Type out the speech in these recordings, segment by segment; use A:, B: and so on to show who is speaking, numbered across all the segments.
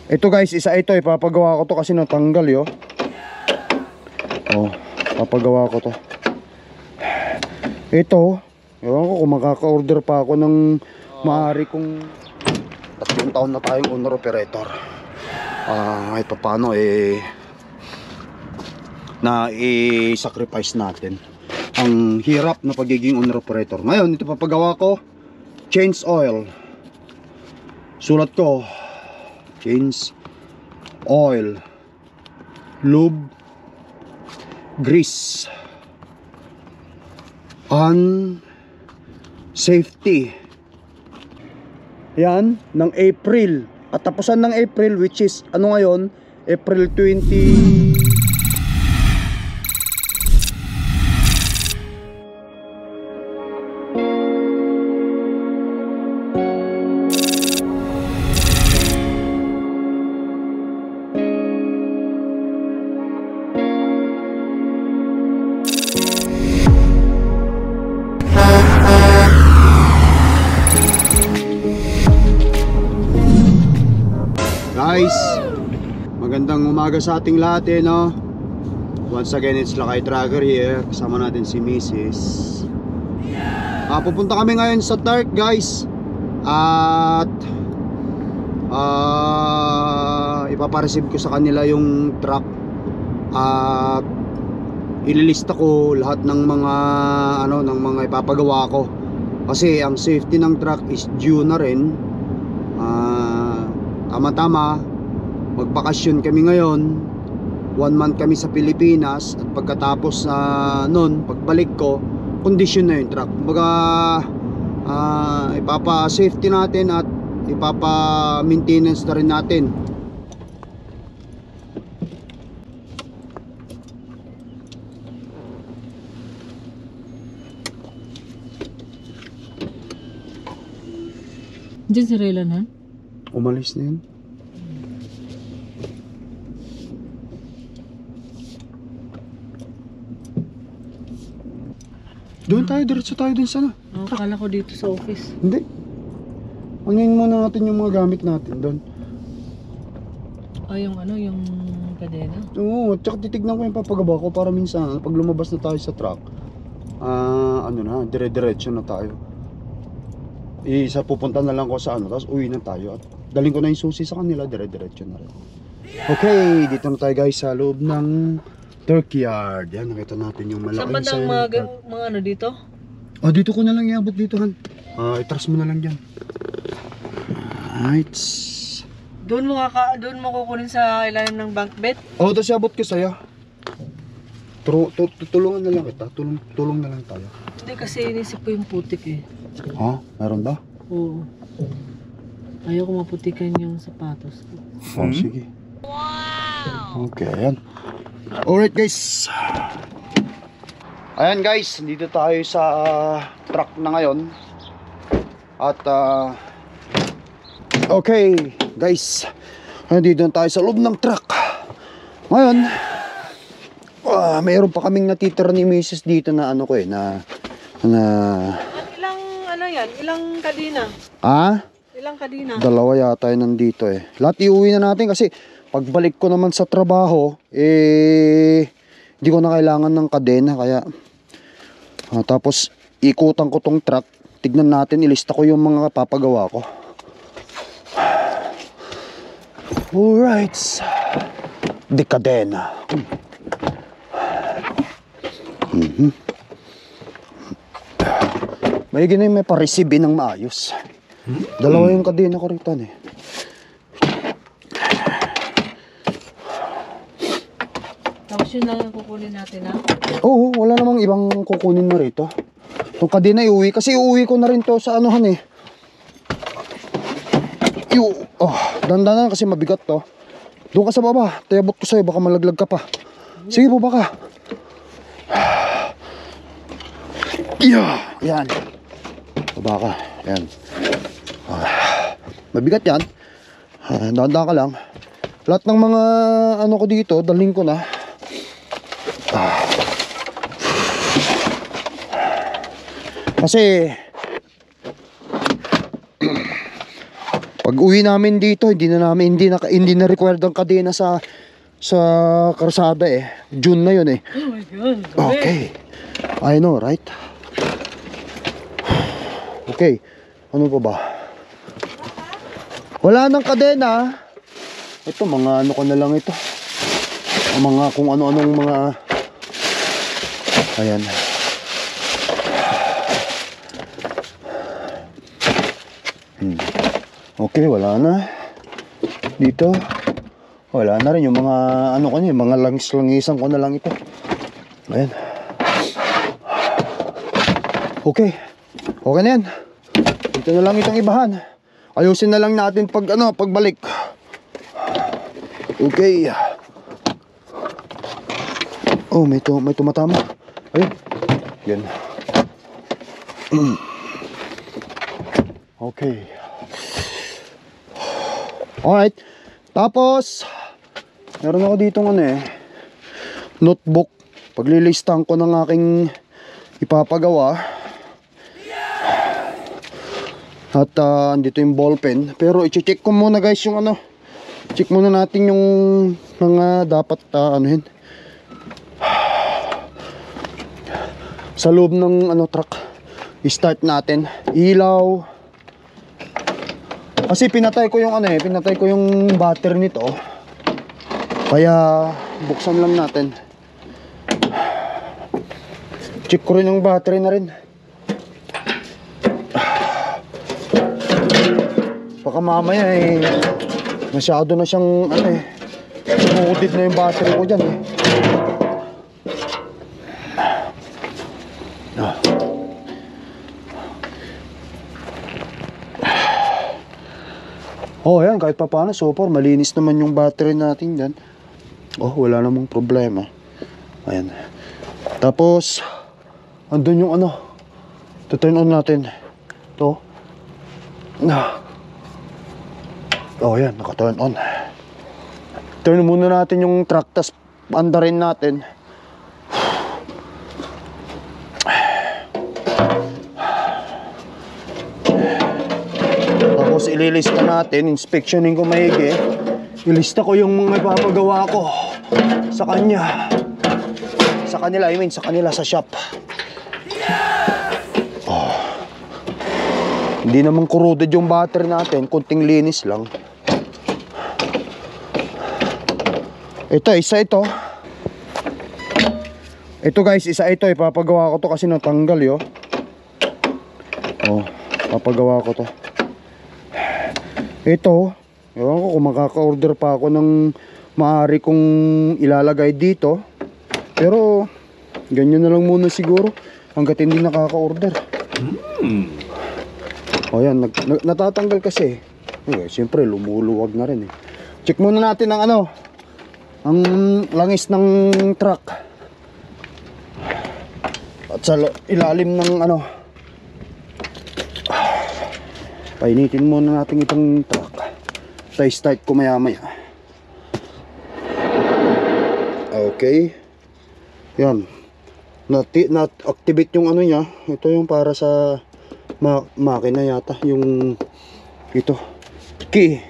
A: Ito guys, isa ito ipapagawa ko to kasi natanggal yo. Oh, papagawa ko to. Ito, ewan ko kung makaka-order pa ako ng maaari kong 3 taon na tayong owner operator. Kahit pa paano na i-sacrifice natin ang hirap na pagiging owner operator. Ngayon, ito papagawa ko, change oil. Sulat ko, change oil, lube, grease, and safety. Yan, ng April. At tapusan ng April, which is ano ngayon, April 20. Guys, magandang umaga sa ating lahat no? Once again, it's Lakay Tracker here. Kasama natin si Mrs. Pupunta kami ngayon sa Turk guys. At ipapareceive ko sa kanila yung truck. At ililista ko lahat ng mga ng mga ipapagawa ko. Kasi ang safety ng truck is due na rin. Tama-tama, magbakasyon kami ngayon. 1 month kami sa Pilipinas. At pagkatapos nun, pagbalik ko, kondisyon na yung truck. Kumbaga, ipapa-safety natin at ipapa-maintenance na rin natin.
B: Diyan si Raylan ha?
A: Umalis na yun. Doon tayo, diretso tayo dun sana.
B: Akala ko dito sa office.
A: Hindi. Unahin muna natin yung mga gamit natin doon.
B: Yung yung kadena?
A: Oo, tsaka titignan ko yung papagawa ko para minsan pag lumabas na tayo sa truck, dire-diretso na tayo. Isa pupunta na lang ko sa tapos uwi na tayo at daling ko na yung susi sa kanila, dire-diretso na rin. Okay, dito na tayo guys sa loob ng turkey yard. Yan, nakita natin yung malaking
B: saan bandang mga ano dito?
A: Dito ko na lang iabot dito han. Itras mo na lang dyan. Alright.
B: Doon mo kukunin sa ilalim ng bunk bed?
A: Tapos iabot ko sa'yo. Tulungan na lang kita. Tulong na lang tayo.
B: Hindi kasi inisip ko yung putik eh.
A: Meron ba?
B: Oo. Ayoko maputikan yung sapatos ko.
A: Sige. Wow! Okay, ayan. Alright guys. Ayan guys, dito tayo sa truck na ngayon. At okay guys, dito na tayo sa loob ng truck. Ngayon, mayroon pa kaming natitira ni Mrs. dito na
B: Ilang kadina? Ilang kadina?
A: 2 yata yun nandito Lahat iuwi na natin kasi pagbalik ko naman sa trabaho, hindi ko na kailangan ng kadena. Kaya, tapos ikutan ko tong truck. Tignan natin, ilista ko yung mga papagawa ko. Alright. De kadena. May pa-receive ng maayos. 2 yung kadena ko rito
B: Tapos yun lang yung kukunin natin
A: Oo, wala namang ibang kukunin na rito. Itong kadena iuwi, kasi iuwi ko na rin to sa dandanan kasi mabigat to. Doon ka sa baba, tayabot ko sa'yo, baka malaglag ka pa. Sige po baka. Yan. Baba ka, yan. Mabigat yan. Dahan-dahan ka lang. Lahat ng mga ko dito, daling ko na. Kasi Pag uwi namin dito, hindi na required ang kadena sa karsada eh. June na yun eh.
B: Oh my God.
A: Okay. I know, right? Okay. Ano pa ba? Wala nang kadena. Ito, mga ano ko na lang ito. Mga kung ano-anong mga... Ayan. Okay, wala na. Dito. Wala na rin yung mga ano ko niya, mga langis-langisan ko na lang ito. Ayan. Okay. Okay na yan. Ito na lang itong ibahan. Ayusin na lang natin pagbalik. Okay. Oh, may tumatama. Ayun. Yan. Okay. Alright. Tapos, meron ako dito notebook. Paglilistahan ko ng aking ipapagawa. At andito yung ballpen. Pero i-check ko muna guys yung check muna natin yung mga dapat anuhin. Sa loob ng truck. I-start natin. Ilaw. Kasi pinatay ko yung battery nito. Kaya buksan lang natin. Check ko rin yung battery na rin. Baka mamaya masyado na siyang sumudid na yung battery ko dyan Oh, ayan, kahit pa paano, so far, malinis naman yung battery natin dyan. Oh, wala namang problema. Ayan. Tapos, andun yung turn on natin. Ito. Oh, ayan, naka-turn on. Turn muna natin yung truck, tas andarin natin. Tapos ililista natin, inspectionin ko maigi. Ilista ko yung mga ipapagawa ko sa kanya. Sa kanila sa shop. Oh. Hindi naman corroded yung battery natin, kunting linis lang. Ito, isa ito. Ito guys, isa ito, ipapagawa ko to kasi natanggal yo. Oh, papagawa ko to. Ito, ewan ko kung makaka-order pa ako ng maaari kong ilalagay dito. Pero, ganyan na lang muna siguro hanggat hindi nakaka-order. O yan, natatanggal kasi. Okay, siyempre, lumuluwag na rin eh. Check muna natin ang ang langis ng truck. At sa ilalim ng painitin muna natin itong truck. Start ko maya maya. Okay. Yan. Na-activate yung niya. Ito yung para sa makina yata. Yung ito. Key.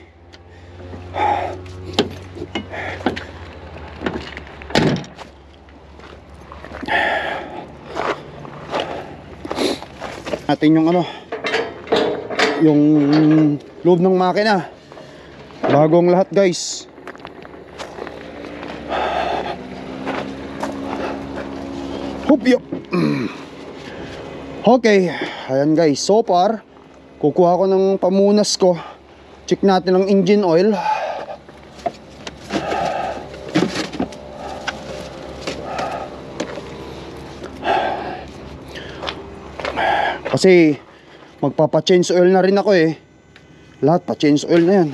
A: Natin yung yung loob ng makina. Bagong lahat guys. Hoop yop. Okay, ayan guys, so far kukuha ko ng pamunas ko. Check natin ang engine oil. Kasi magpapa-change oil na rin ako Lahat pa-change oil na yan.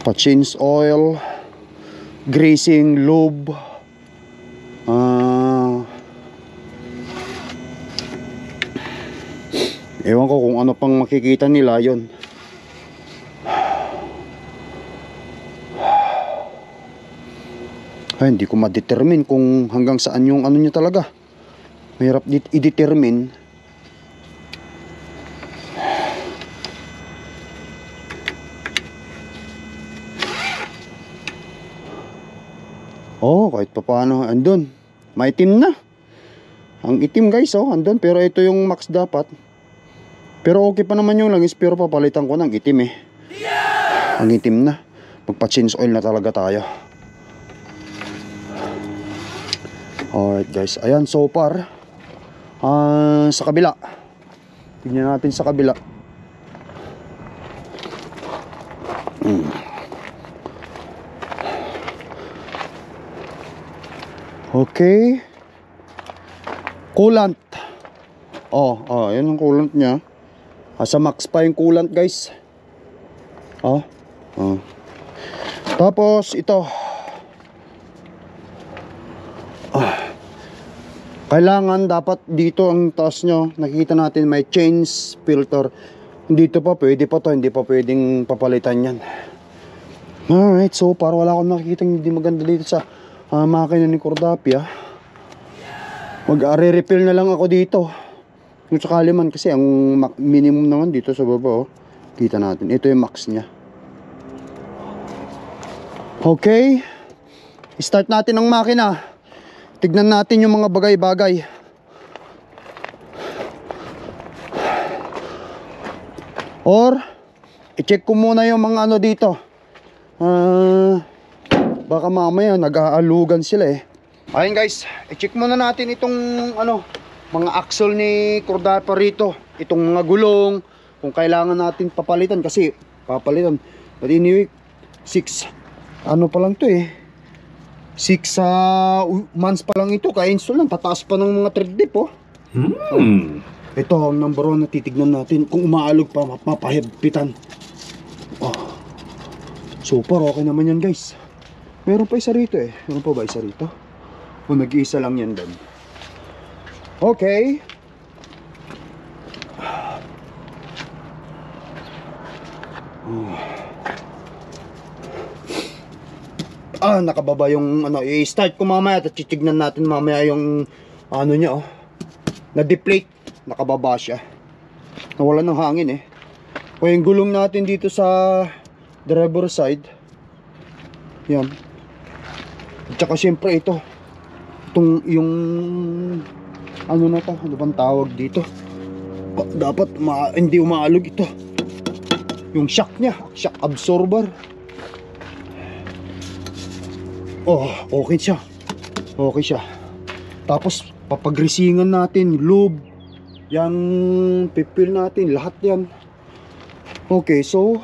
A: Pa-change oil, greasing, lube. Ewan ko kung ano pang makikita nila yon. Ay, hindi ko ma-determine kung hanggang saan yung niya talaga. Mahirap i-determine. Oh, kahit pa paano, andun. Maitim na. Ang itim guys, oh, andun. Pero ito yung max dapat. Pero okay pa naman yung langis, pero papalitan ko ng itim eh. Ang itim na. Magpa-change oil na talaga tayo. Alright guys, ayan so far. Sa kabila. Tingnan natin sa kabila. Okay. Coolant. Yan ang coolant niya. Sa max pa yung coolant guys. Tapos ito. Kailangan dapat dito ang taas nyo. Nakikita natin may change filter. Dito pa pwede pa to. Hindi pa pwedeng papalitan yan. Alright, so para wala akong nakikita hindi maganda dito sa makina ni Cordapia. Mag-re-refill na lang ako dito. Kung sakali man kasi ang minimum naman dito sa baba, oh. Kita natin. Ito yung max niya. Okay. Start natin ang makina. Tignan natin yung mga bagay-bagay. Or i-check ko muna yung mga ano dito. Baka mamaya nag-aalugan sila eh. Ayun guys, i-check muna natin itong ano, mga axle ni Cordapia rito. Itong mga gulong, kung kailangan natin papalitan kasi papalitan. But anyway, 6 ano pa lang to eh. 6 months pa lang ito, ka-install lang, tataas pa ng mga thread dip oh. Ito ang number 1 na titignan natin. Kung umaalog pa, mapahigpitan. Super okay naman yan guys. Meron pa isa rito eh. Meron pa ba isa rito? O nag-iisa lang yan din. Okay. Nakababa yung ano. I-start ko mamaya at titignan natin mamaya yung ano niya oh. Na-deflate. Nakababa siya. Nawala ng hangin eh. O yung gulong natin dito sa driver side. Yan. At saka syempre ito. Itong yung ano na to, ano bang tawag dito? Dapat hindi umaalog ito. Yung shock niya, shock absorber. Okay siya. Okay siya. Tapos papagresingan natin, lube. Yan, pipil natin, lahat yan. Okay, so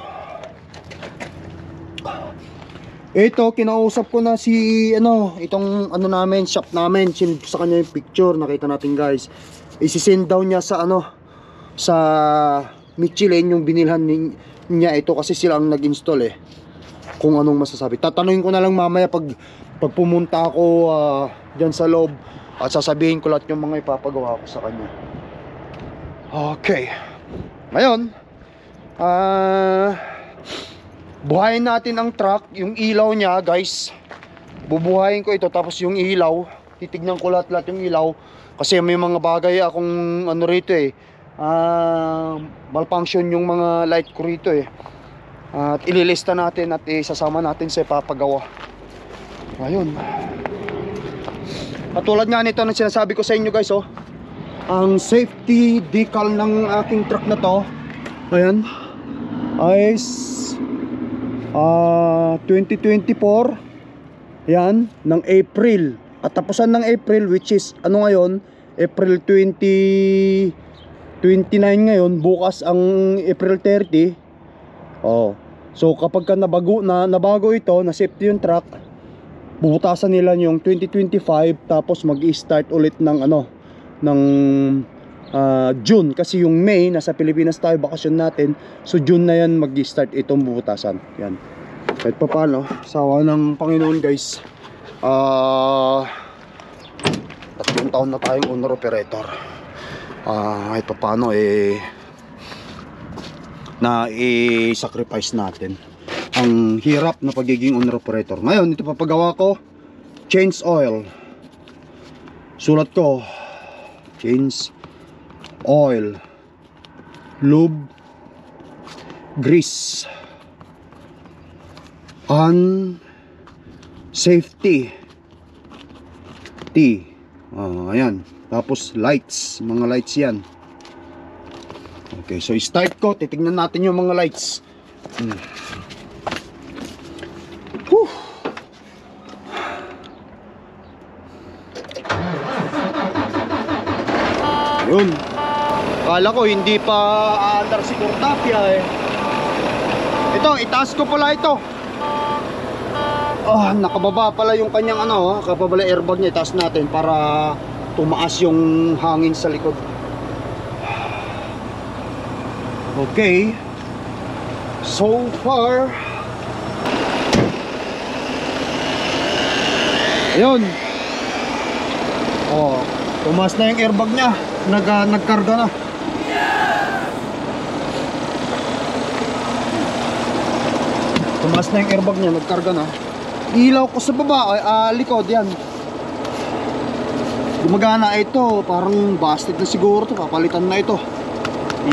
A: ito, kinausap ko na si itong ano namin, shop namin. Sinend sa kanya yung picture, nakita natin guys. Isi-send daw niya sa sa Michelin yung binilhan niya ito kasi sila ang nag-install eh. Kung anong masasabi. Tatanungin ko na lang mamaya pag pumunta ako diyan sa loob at sasabihin ko lahat yung mga ipapagawa ko sa kanya. Okay. Ngayon, buhayin natin ang truck, yung ilaw niya guys. Bubuhayin ko ito tapos yung ilaw, titignan ko lahat yung ilaw kasi may mga bagay akong ano rito eh. Malfunction yung mga light ko rito eh. At ililista natin at isasama natin sa ipapagawa. Ayun. Katulad nga nito na sinasabi ko sa inyo guys oh. Ang safety decal ng aking truck na to, ayan, ay 2024 yan, ng April. At tapusan ng April, which is ano ngayon, April 29 ngayon. Bukas ang April 30. So kapag ka nabago ito, na safety yung truck, bubutasan nila yung 2025. Tapos mag-i-start ulit ng ng June, kasi yung May nasa Pilipinas tayo, bakasyon natin. So June na yan mag-i-start itong bubutasan. Yan. Kahit pa paano, sawa ng Panginoon guys, 3 taon na tayong owner operator. Kahit pa paano na-sacrifice natin ang hirap na pagiging owner operator. Ngayon, ito papagawa ko, change oil. Sulat ko, change oil, lube, grease, and safety T. Ayan. Tapos lights. Mga lights yan. Okay, so start ko. Titignan natin yung mga lights. Whew. Yun. Kala ko hindi pa aandar si Cortapia eh. Ito, itaas ko pala ito. Nakababa pala yung kanyang kapabala airbag niya. Itaas natin para tumaas yung hangin sa likod. Okay. So far. Ayun. Tumaas na yung airbag niya. Nagkarga na. Tumaas na yung airbag niya, nagkarga na. Ilaw ko sa baba, likod yan. Gumagana ito, parang busted na siguro to, papalitan na ito.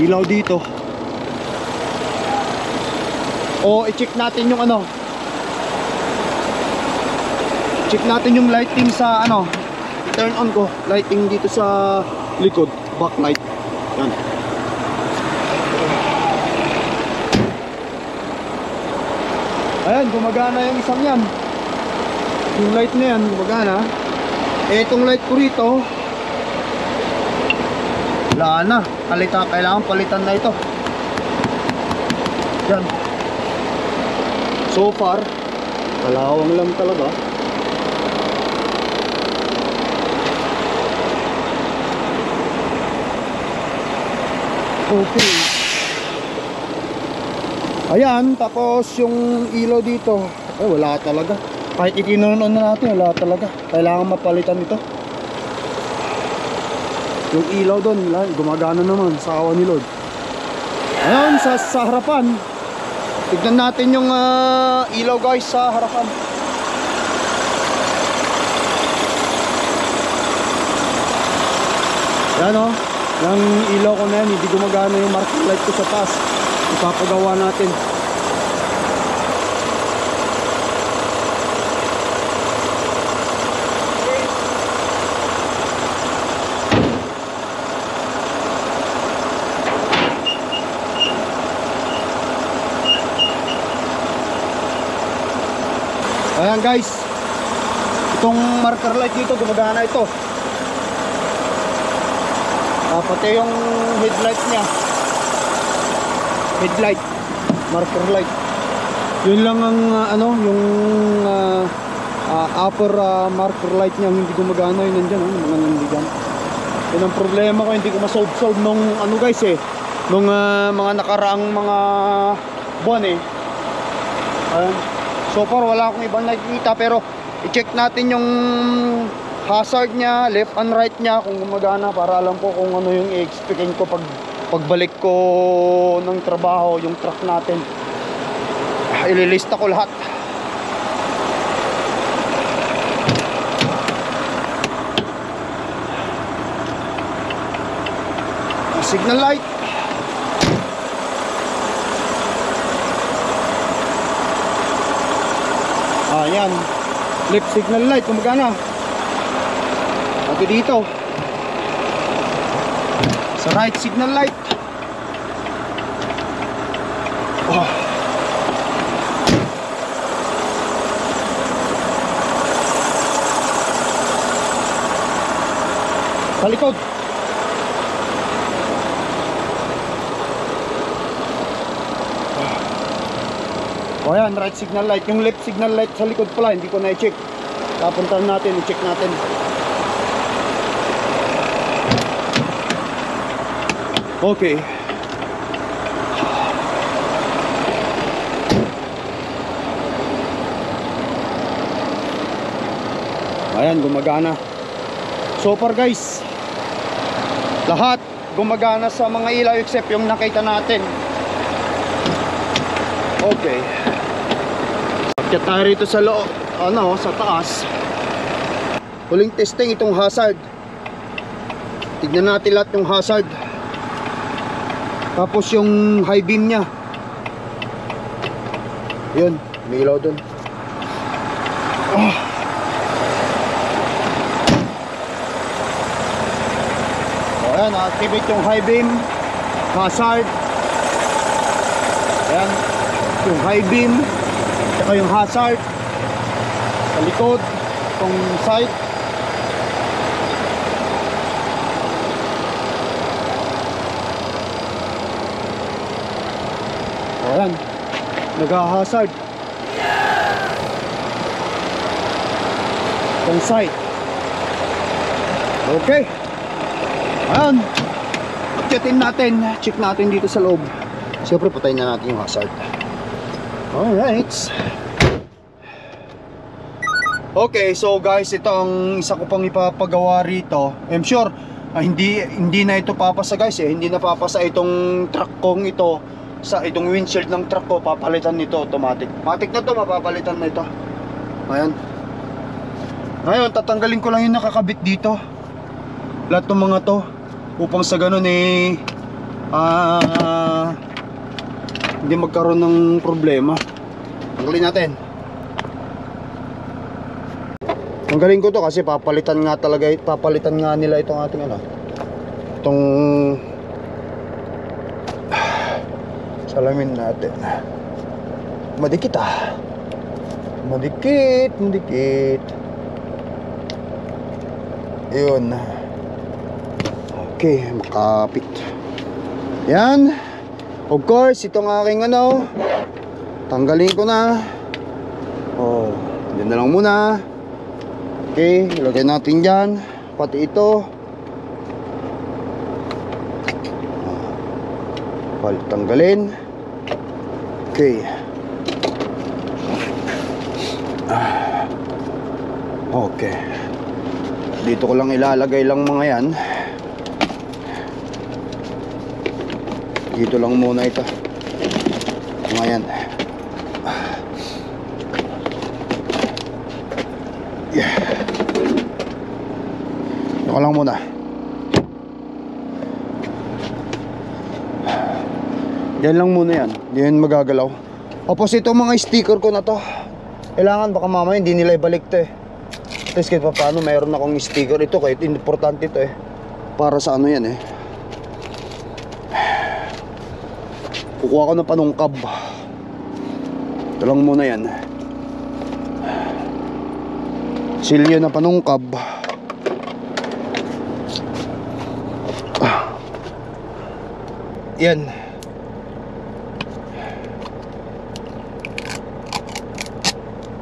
A: Ilaw dito. I-check natin yung check natin yung lighting sa turn on ko, lighting dito sa likod, backlight. Yan. Ayan, gumagana yung isang yan. Yung light na yan, gumagana. Itong light ko rito, wala na. Kailangan palitan na ito. Yan. So far, kalawang lang talaga. Okay. Ayan, tapos yung ilaw dito, wala talaga. Kahit ikinunon na natin, wala talaga. Kailangan mapalitan ito. Yung ilaw doon, gumagana naman sa awa ni Lord. Ayan, sa harapan. Tignan natin yung ilaw guys sa harapan. Yan yung ilaw ko na yan, hindi gumagana yung marking light ko sa taas. Ipapagawa natin. Ayan guys, itong marker light dito gumagana ito. Pati yung headlight nya, headlight, marker light, yun lang ang yung upper marker light nya hindi gumagana. Yun nandyan, mga nandigan. Yun ang problema ko, hindi ko masolve nung guys nung mga nakaraang mga buwan Ayan. So far wala akong ibang nakikita, pero i-check natin yung hazard nya, left and right nya kung gumagana, para alam ko kung ano yung i-expectin ko pagbalik ko ng trabaho, yung truck natin. Ililista ko lahat. Signal light. Ayan, left signal light gumagana. Pati dito sa right signal light. Sa likod. Ayan, right signal light. Yung left signal light sa likod pala, hindi ko na-check. Papuntahan natin, i-check natin. Okay. Ayan, gumagana. So far guys, lahat gumagana sa mga ilaw except yung nakita natin. Okay. Akyat tayo rito sa loob, sa taas. Huling testing itong hazard. Tignan natin lahat yung hazard. Tapos yung high beam nya. Yun, may ilaw dun. Ayan, activate yung high beam, hazard. Ayan, yung high beam, saka yung hazard. Sa likod, itong sight. Ayan, nag-hazard. Itong sight. Okay. Ayan. Check natin dito sa loob. Siyempre patayin na natin yung hazard. Alright. Okay, so guys, ito ang isa ko pang ipapagawa rito. I'm sure hindi na ito papasa guys eh. Hindi na papasa itong truck kong ito sa itong windshield ng truck ko. Papalitan nito automatic. Matic na to, mapapalitan na ito. Ayan. Ngayon, tatanggalin ko lang yung nakakabit dito. Lahat ng mga to upang sa ganun eh hindi magkaroon ng problema. Tanggalin natin. Tanggalin ko to kasi papalitan nga nila itong ating itong salamin natin. Madikit madikit. Yun. Okay, makapit. Yan. Of course, itong aking tanggalin ko na. Oh, yan na lang muna. Okay, ilagay natin dyan. Pati ito. Tanggalin. Okay. Okay. Dito ko lang ilalagay lang mga yan. Dito lang muna ito. Mga yan. Yeah. Dito lang muna. Diyan lang muna yan. Hindi yan magagalaw. Tapos itong mga sticker ko na to, kailangan baka mamaya hindi nila ibalik to eh. At least kahit pa paano mayroon akong sticker ito, kahit importante ito eh. Para sa yan eh. Kukuha ko ng panungkab. Ito lang muna yan. Silyo na panungkab. Yan.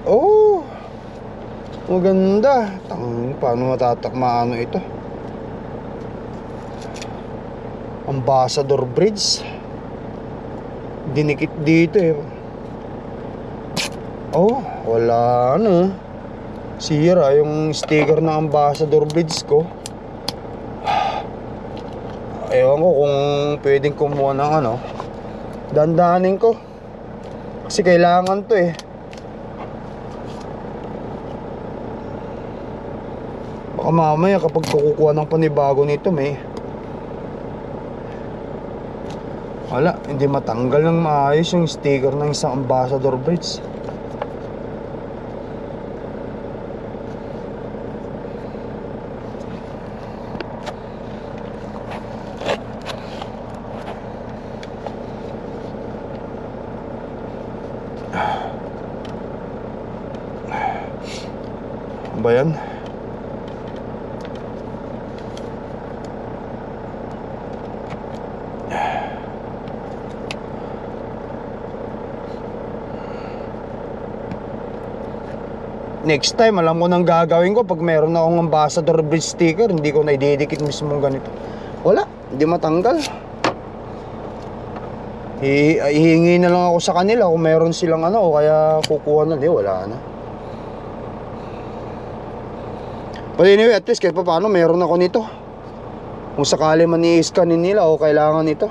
A: Oh, maganda. Paano matatakmaano ito? Ambassador Bridge. Dinikit dito eh. Oh, wala sira yung sticker ng Ambassador Bridge ko. Ewan ko kung pwedeng kumuha ng dandanin ko. Kasi kailangan to eh. Baka mamaya kapag kukuha ng panibago nito wala, hindi matanggal ng maayos yung sticker ng isang Ambassador Bridge. Ba yan? Next time, alam ko nang gagawin ko pag meron akong Ambassador Bridge sticker, hindi ko na ididikit mismo ganito. Wala, hindi matanggal. Ihingi na lang ako sa kanila kung meron silang o kaya kukuha na. Wala na. But anyway, at least kahit pa paano meron ako nito. Kung sakali man i-scanin nila o kailangan nito.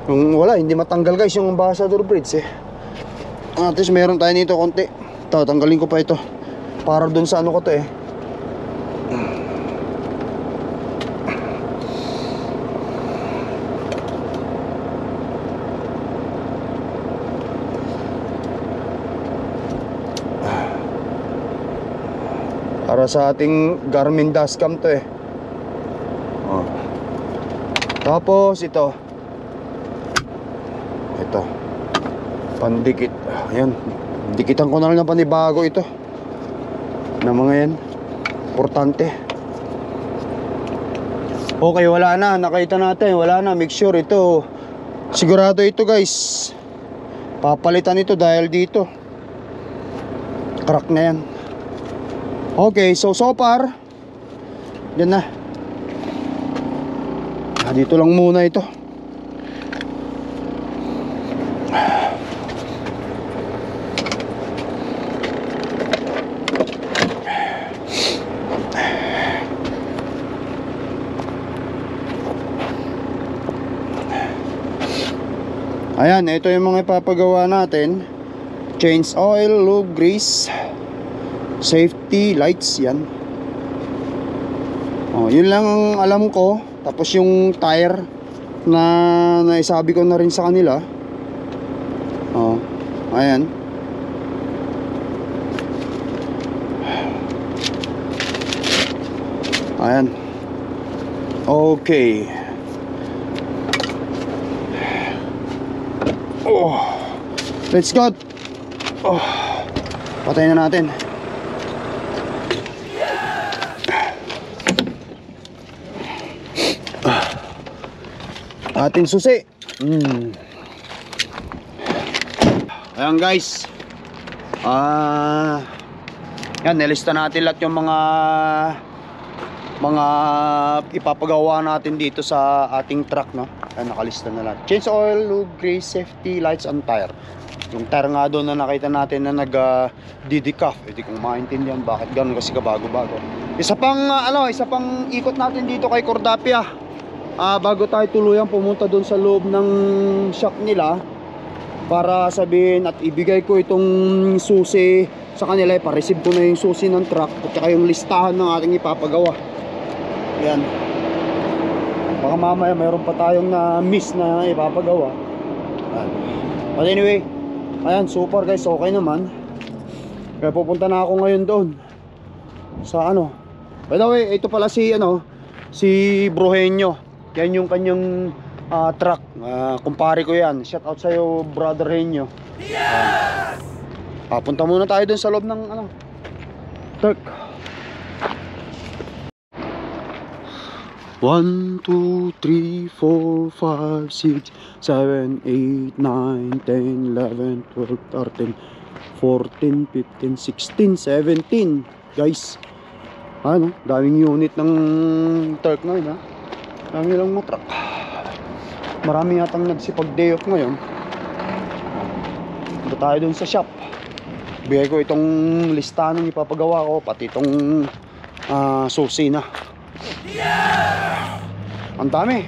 A: Kung wala, hindi matanggal guys yung Ambassador Bridge eh. At least meron tayo nito konti. Ito, tanggalin ko pa ito. Para dun sa ko to eh. Para sa ating Garmin dashcam to eh. Oh. Tapos ito pandikit. Ayan, dikitan ko na lang ng panibago ito na mga yan, importante. Okay, wala na, nakita natin, wala na. Make sure ito, sigurado ito guys, papalitan ito dahil dito crack na yan. Okay, so far yan na. Dito lang muna ito. Ayan, ito yung mga ipapagawa natin. Change oil, lube, grease, safety, lights, yan. Yun lang ang alam ko. Tapos yung tire na naisabi ko na rin sa kanila. Ayan. Ayan. Okay. Let's go. Patayin na natin. Ating susi. Ayan guys. Yan, nilista natin lahat yung mga ipapagawa natin dito sa ating truck, no? Ayan, nakalista na lahat. Change oil, lube, grease, safety, lights, and tire. Yung tire nga doon na nakita natin na nag-didicaf. Hindi kong maintindihan bakit ganun, kasi kabago-bago. Isa pang ikot natin dito kay Cordapia. Bago tayo tuluyan pumunta doon sa loob ng shop nila para sabihin at ibigay ko itong susi sa kanila. Pa-receive ko na yung susi ng truck at saka yung listahan ng ating ipapagawa. Yan. Baka mamaya mayroon pa tayong na-miss na ipapagawa. But anyway, ayan, super guys, okay naman. Kaya pupunta na ako ngayon doon sa by the way, ito pala si Brohenyo. Yan yung kanyang truck. Kumpare ko yan. Shout out sa'yo, brother Henyo. Punta muna tayo dun sa loob ng truck. 1, 2, 3, 4, 5, 6, 7, 8, 9, 10, 11, 12, 13, 14, 15, 16, 17. Guys, daming unit ng truck ngayon, dami lang mga truck. Marami yatang nagsipag day off ngayon. Punta tayo dun sa shop. Bigay ko itong listahan ng ipapagawa ko, pati itong susi na. Ang dami.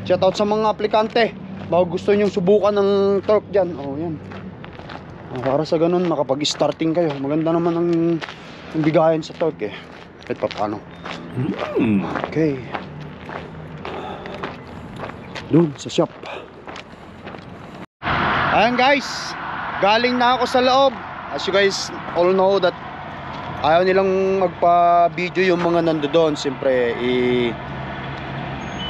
A: Shout out sa mga aplikante. Baka gusto nyong subukan ng torque dyan. Yan. Para sa ganun makapag-starting kayo. Maganda naman ang bigayan sa torque kahit pa paano. Okay. Doon sa shop. Ayan guys, galing na ako sa loob. As you guys all know that ayaw nilang magpa-video yung mga nandoon. Siyempre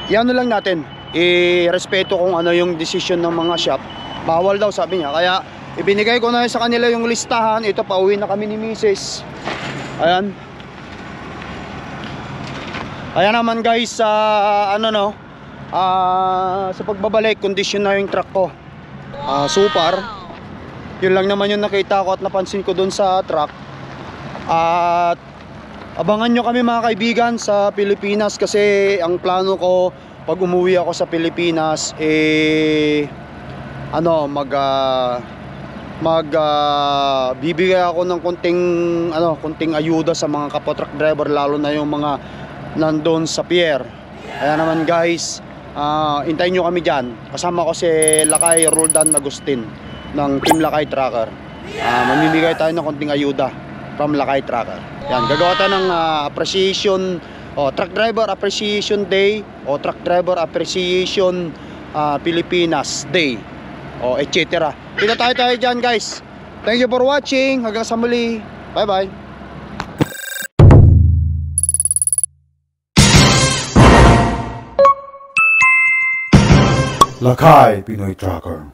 A: i-ano lang natin, i-respeto kung ano yung decision ng mga shop. Bawal daw sabi niya. Kaya ibinigay ko na sa kanila yung listahan. Ito, pauwi na kami ni Mrs. Ayan. Ayan naman guys, sa sa pagbabalik, kondisyon na yung truck ko. Super. Yun lang naman yung nakita ko at napansin ko dun sa truck. At abangan nyo kami mga kaibigan sa Pilipinas, kasi ang plano ko pag umuwi ako sa Pilipinas bibigay ako ng konting ayuda sa mga kapwa truck driver, lalo na yung mga nandun sa pier. Kaya naman guys, hintayin nyo kami dyan. Kasama ko si Lakay Roldan Agustin ng Team Lakay Trucker. Mamimigay tayo ng konting ayuda from Lakay Trucker. Yan, gagawa tayo ng appreciation, Truck Driver Appreciation Day, o Truck Driver Appreciation Pilipinas Day, etc. Kita tayo dyan guys. Thank you for watching. Hanggang sa muli. Bye bye.
C: Lakay Pinoy Tracker.